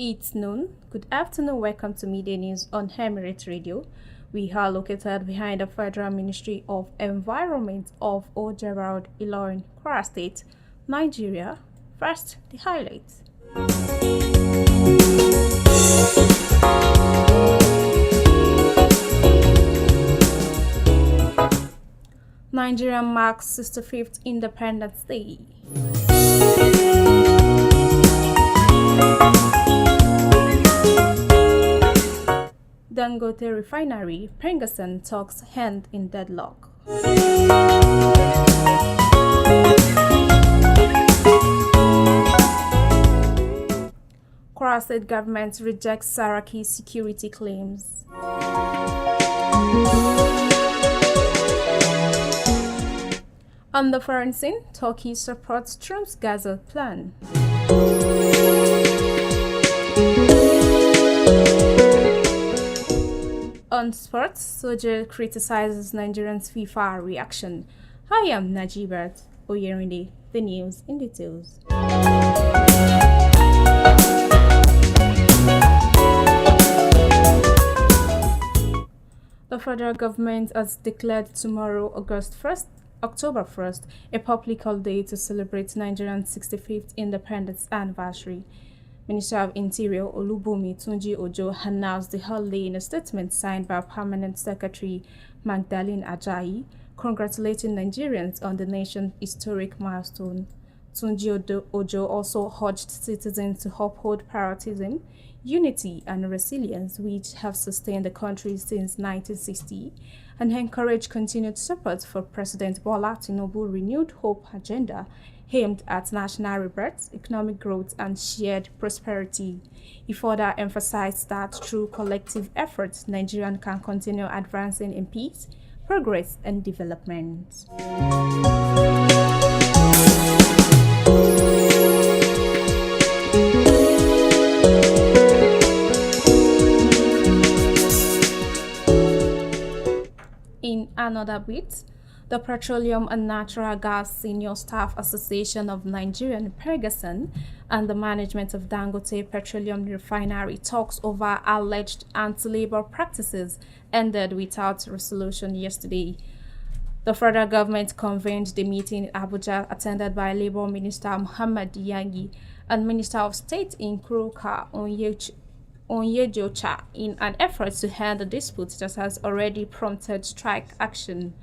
It's noon. Good afternoon. Welcome to Midday News on Emirate Radio. We are located behind the Federal Ministry of Environment of Ojerald, Ilorin, Kwara State, Nigeria. First, the highlights. Nigeria marks 65th Independence Day. Dangote Refinery, Pengassan talks hand in deadlock. Kwara State government rejects Saraki security claims. On the foreign scene, Turkey supports Trump's Gaza plan. On sports, Soja criticizes Nigerians' FIFA reaction. I am Najeebat Oyerinde. The news in details. The federal government has declared tomorrow, October 1st, a public holiday to celebrate Nigeria's 65th independence anniversary. Minister of Interior Olubunmi Tunji Ojo announced the holiday in a statement signed by Permanent Secretary Magdalene Ajayi, congratulating Nigerians on the nation's historic milestone. Tunji Ojo also urged citizens to uphold patriotism, unity, and resilience, which have sustained the country since 1960, and encourage continued support for President Bola Tinubu's renewed hope agenda aimed at national rebirth, economic growth, and shared prosperity. He further emphasized that through collective efforts, Nigeria can continue advancing in peace, progress, and development. In another bit, the Petroleum and Natural Gas Senior Staff Association of Nigerian Pegasan and the management of Dangote Petroleum Refinery talks over alleged anti-labor practices ended without resolution yesterday. The federal government convened the meeting in Abuja, attended by Labour Minister Muhammad Yangi and Minister of State in Kuruka Onyejocha in an effort to end the dispute that has already prompted strike action.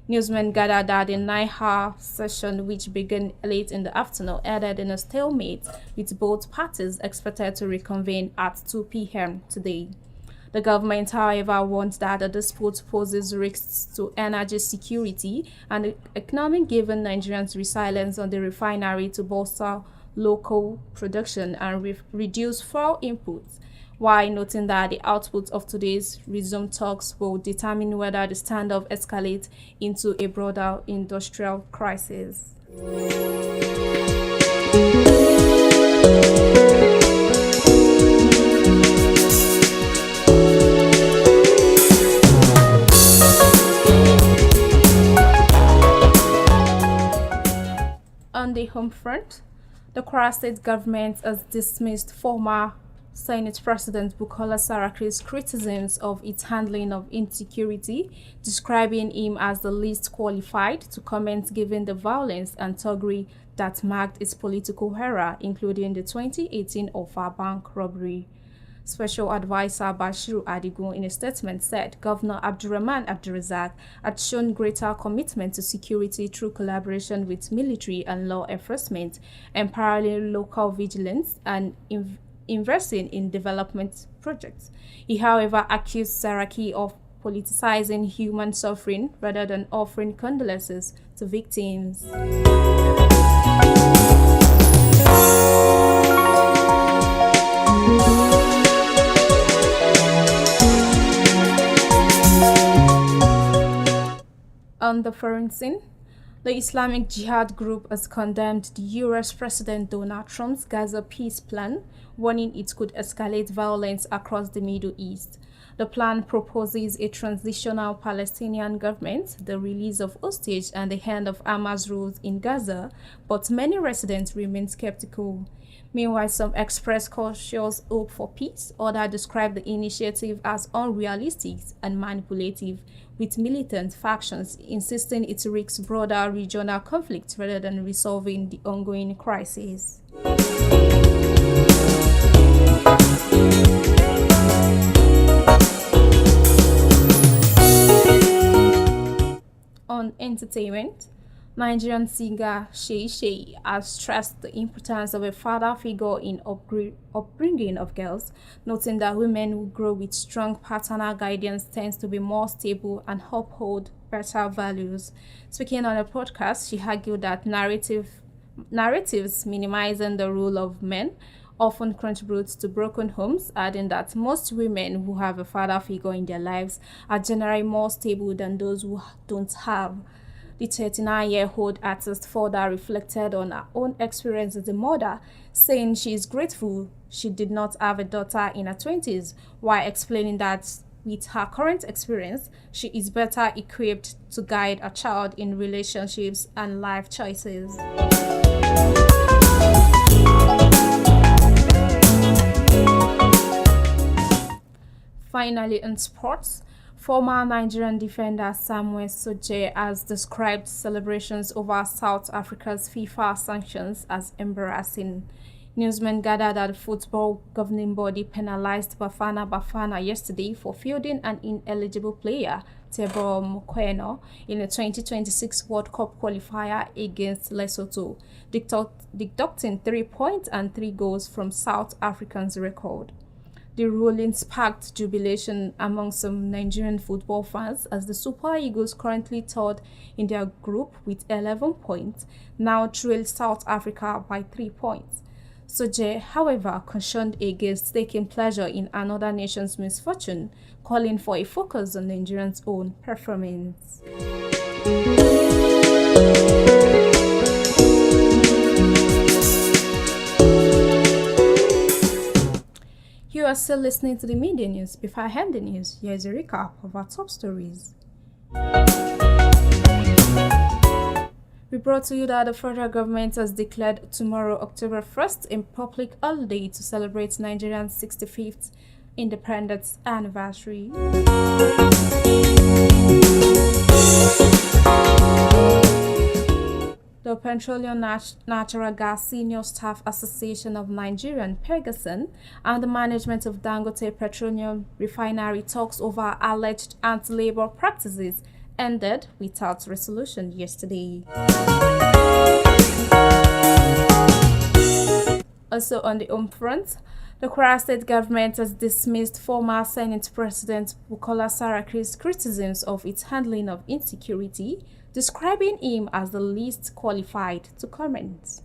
Newsmen gathered that the 9-hour session, which began late in the afternoon, ended in a stalemate, with both parties expected to reconvene at 2 p.m. today. The government, however, warns that the dispute poses risks to energy security and the economy, given Nigerians' resilience on the refinery to bolster local production and reduce fuel inputs, while noting that the output of today's resumed talks will determine whether the standoff escalates into a broader industrial crisis. On the home front, the Kwara State government has dismissed former Senate President Bukola Saraki's criticisms of its handling of insecurity, describing him as the least qualified to comment given the violence and thuggery that marked its political era, including the 2018 Ofa Bank robbery. Special Advisor Bashiru Adigun, in a statement, said Governor Abdurrahman Abdurrazak had shown greater commitment to security through collaboration with military and law enforcement, empowering local vigilance and investing in development projects. He, however, accused Saraki of politicizing human suffering rather than offering condolences to victims. On the foreign scene, the Islamic Jihad group has condemned the US President Donald Trump's Gaza peace plan, warning it could escalate violence across the Middle East. The plan proposes a transitional Palestinian government, the release of hostages, and the end of Hamas rule in Gaza, but many residents remain skeptical. Meanwhile, some expressed cautious hope for peace, others described the initiative as unrealistic and manipulative, with militant factions insisting it risks broader regional conflict rather than resolving the ongoing crisis. On entertainment, Nigerian singer Shay has stressed the importance of a father figure in upbringing of girls, noting that women who grow with strong paternal guidance tend to be more stable and uphold better values. Speaking on a podcast, she argued that narratives minimizing the role of men often contributes to broken homes, adding that most women who have a father figure in their lives are generally more stable than those who don't have. The 39-year-old artist further reflected on her own experience as a mother, saying she is grateful she did not have a daughter in her 20s, while explaining that with her current experience, she is better equipped to guide a child in relationships and life choices. Finally, in sports, former Nigerian defender Samuel Soje has described celebrations over South Africa's FIFA sanctions as embarrassing. Newsmen gathered that the football governing body penalized Bafana yesterday for fielding an ineligible player, Teboho Mokoena, in the 2026 World Cup qualifier against Lesotho, deducting 3 points and 3 goals from South Africa's record. The ruling sparked jubilation among some Nigerian football fans as the Super Eagles, currently third in their group with 11 points, now trail South Africa by 3 points. Soje, however, cautioned against taking pleasure in another nation's misfortune, calling for a focus on Nigerians' own performance. You are still listening to the media news. Before I hand the news, here is a recap of our top stories. We brought to you that the federal government has declared tomorrow, October 1st, a public holiday to celebrate Nigeria's 65th independence anniversary. The Petroleum Natural Gas Senior Staff Association of Nigeria, Pegason, and the management of Dangote Petroleum Refinery talks over alleged anti-labor practices ended without resolution yesterday. Also on the home front, the Kwara State government has dismissed former Senate President Bukola Saraki's criticisms of its handling of insecurity, describing him as the least qualified to comment.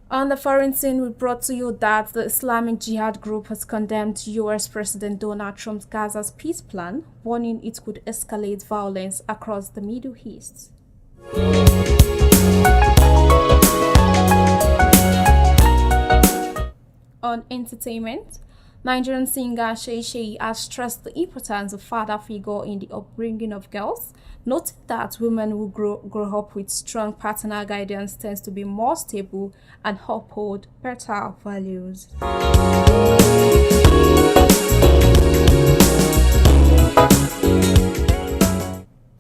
On the foreign scene, we brought to you that the Islamic Jihad group has condemned US President Donald Trump's Gaza's peace plan, warning it could escalate violence across the Middle East. On entertainment, Nigerian singer Shay has stressed the importance of father figure in the upbringing of girls, noting that women who grow up with strong paternal guidance tends to be more stable and uphold better values.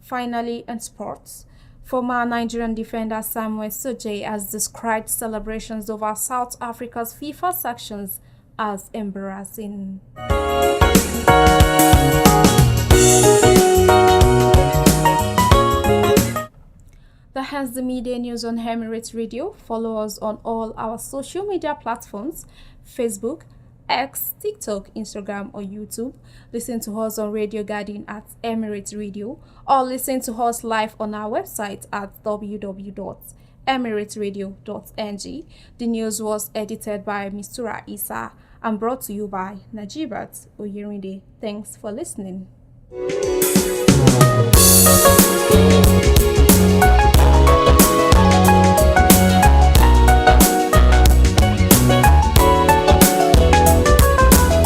Finally, in sports, former Nigerian defender Samuel Soje has described celebrations over South Africa's FIFA sanctions as embarrassing. That has the media news on Emirate Radio. Follow us on all our social media platforms: Facebook, X, TikTok, Instagram, or YouTube. Listen to us on Radio Garden at Emirate Radio, or listen to us live on our website at www.emirateradio.ng. The news was edited by Mistura Isa and brought to you by Najeebat Oyerinde. Thanks for listening.